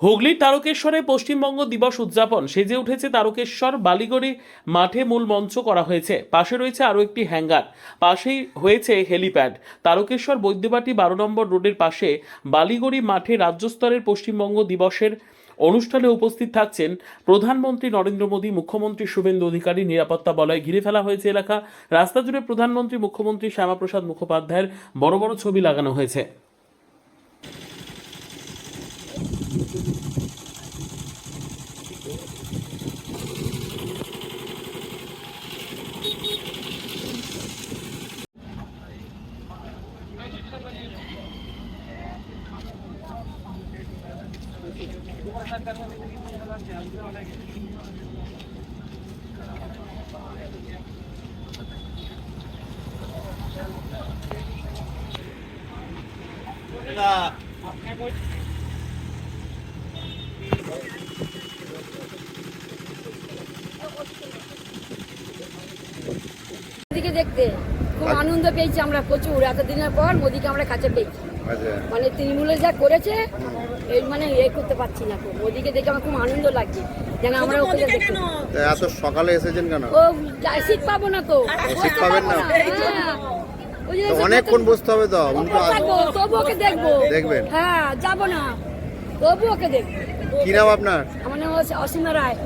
হুগলির তারকেশ্বরে পশ্চিমবঙ্গ দিবস উদযাপন সেজে উঠেছে তারকেশ্বর বালিগড়ি মাঠে মূল মঞ্চ করা হয়েছে। পাশে রয়েছে আরও একটি হ্যাঙ্গার, পাশেই হয়েছে হেলিপ্যাড। তারকেশ্বর বৈদ্যবাটি 12 নম্বর রোডের পাশে বালিগড়ি মাঠে রাজ্য স্তরের পশ্চিমবঙ্গ দিবসের অনুষ্ঠানে উপস্থিত থাকছেন প্রধানমন্ত্রী নরেন্দ্র মোদী, মুখ্যমন্ত্রী শুভেন্দু অধিকারী। নিরাপত্তা বলয়ে ঘিরে ফেলা হয়েছে এলাকা। রাস্তা জুড়ে প্রধানমন্ত্রী, মুখ্যমন্ত্রী শ্যামাপ্রসাদ মুখোপাধ্যায়ের বড় বড় ছবি লাগানো হয়েছে। মোদিকে দেখতে খুব আনন্দ পেয়েছি আমরা প্রচুর। এতদিনের পর মোদিকে আমরা কাছে পেয়েছি। মানে তৃণমূলে যা করেছে এই মানে করতে পারছি না। মোদিকে দেখে আমার খুব আনন্দ লাগছে, যেন আমরা ওকে দেখতে। এত সকালে এসেছেন কেন? ও সিট পাবো না তো, সিট পাবেন না? হ্যাঁ, ওই যে অনেকক্ষণ বসতে হবে তো। তবু ওকে দেখবো। দেখবেন? হ্যাঁ, যাবো না, তবু ওকে দেখবো। কি নাম আপনার? আমার নাম অসীমা রায়।